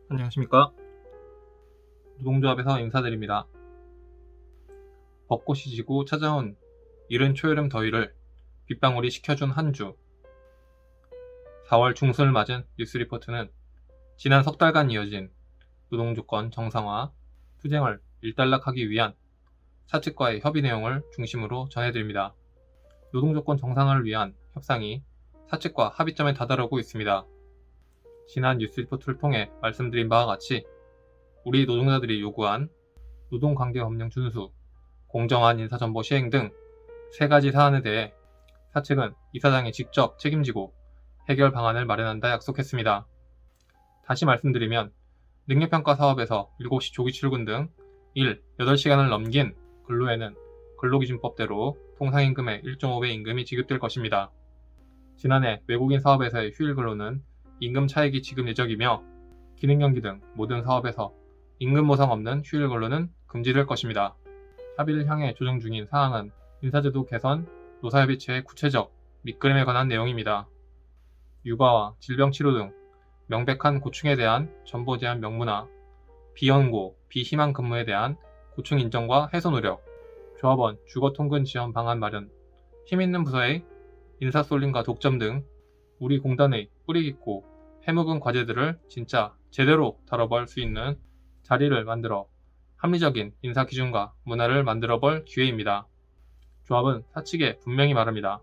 안녕하십니까. 노동조합에서 인사드립니다. 벚꽃이 지고 찾아온 이른 초여름 더위를 빗방울이 식혀준 한 주. 4월 중순을 맞은 뉴스리포트는 지난 석 달간 이어진 노동조건 정상화, 투쟁을 일단락하기 위한 사측과의 협의 내용을 중심으로 전해드립니다. 노동조건 정상화를 위한 협상이 사측과 합의점에 다다르고 있습니다. 지난 뉴스리포트를 통해 말씀드린 바와 같이 우리 노동자들이 요구한 노동관계법령 준수, 공정한 인사정보 시행 등 3가지 사안에 대해 사측은 이사장이 직접 책임지고 해결 방안을 마련한다 약속했습니다. 다시 말씀드리면 능력평가 사업에서 7시 조기 출근 등 일 8시간을 넘긴 근로에는 근로기준법대로 통상임금의 1.5배 임금이 지급될 것입니다. 지난해 외국인 사업에서의 휴일 근로는 임금 차익이 지급 예정이며 기능경기 등 모든 사업에서 임금 보상 없는 휴일 근로는 금지될 것입니다. 합의를 향해 조정 중인 사항은 인사제도 개선, 노사협의체의 구체적 밑그림에 관한 내용입니다. 육아와 질병치료 등 명백한 고충에 대한 전보 제한 명문화, 비연고, 비희망 근무에 대한 고충 인정과 해소 노력, 조합원 주거통근 지원 방안 마련, 힘있는 부서의 인사쏠림과 독점 등 우리 공단의 뿌리 깊고 해묵은 과제들을 진짜 제대로 다뤄볼 수 있는 자리를 만들어 합리적인 인사 기준과 문화를 만들어볼 기회입니다. 조합은 사측에 분명히 말합니다.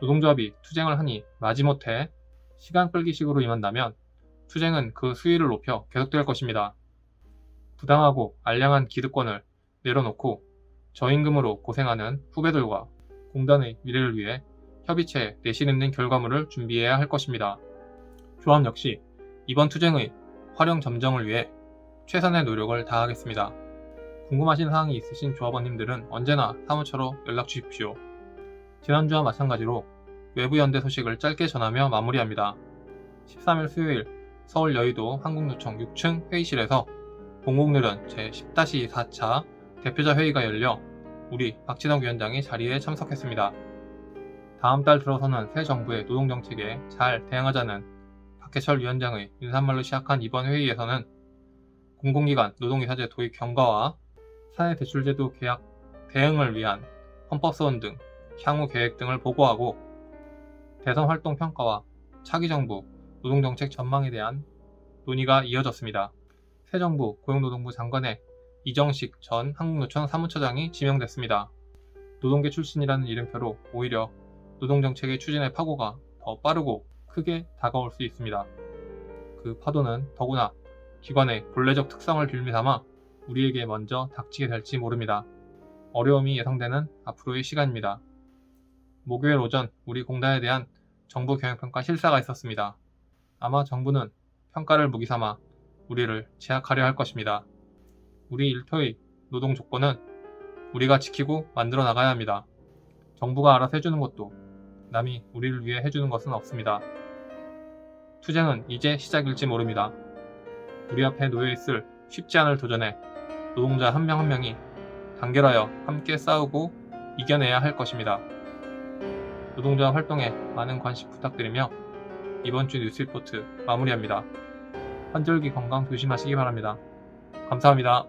노동조합이 투쟁을 하니 마지못해 시간 끌기식으로 임한다면 투쟁은 그 수위를 높여 계속될 것입니다. 부당하고 알량한 기득권을 내려놓고 저임금으로 고생하는 후배들과 공단의 미래를 위해 협의체에 내실 있는 결과물을 준비해야 할 것입니다. 조합 역시 이번 투쟁의 활용 점정을 위해 최선의 노력을 다하겠습니다. 궁금하신 사항이 있으신 조합원님들은 언제나 사무처로 연락 주십시오. 지난주와 마찬가지로 외부 연대 소식을 짧게 전하며 마무리합니다. 13일 수요일 서울 여의도 한국노총 6층 회의실에서 공공노련 제10-4차 대표자 회의가 열려 우리 박진욱 위원장이 자리에 참석했습니다. 다음 달 들어서는 새 정부의 노동정책에 잘 대응하자는 박해철 위원장의 인사말로 시작한 이번 회의에서는 공공기관 노동이사제 도입 경과와 사내대출제도 계약 대응을 위한 헌법소원 등 향후 계획 등을 보고하고 대선 활동 평가와 차기 정부 노동정책 전망에 대한 논의가 이어졌습니다. 새 정부 고용노동부 장관의 이정식 전 한국노총 사무처장이 지명됐습니다. 노동계 출신이라는 이름표로 오히려 노동정책의 추진의 파고가 더 빠르고 크게 다가올 수 있습니다. 그 파도는 더구나 기관의 본래적 특성을 빌미삼아 우리에게 먼저 닥치게 될지 모릅니다. 어려움이 예상되는 앞으로의 시간입니다. 목요일 오전 우리 공단에 대한 정부 경영평가 실사가 있었습니다. 아마 정부는 평가를 무기삼아 우리를 제약하려 할 것입니다. 우리 일터의 노동 조건은 우리가 지키고 만들어 나가야 합니다. 정부가 알아서 해주는 것도 남이 우리를 위해 해주는 것은 없습니다. 투쟁은 이제 시작일지 모릅니다. 우리 앞에 놓여있을 쉽지 않을 도전에 노동자 한 명 한 명이 단결하여 함께 싸우고 이겨내야 할 것입니다. 노동자 활동에 많은 관심 부탁드리며 이번 주 뉴스리포트 마무리합니다. 환절기 건강 조심하시기 바랍니다. 감사합니다.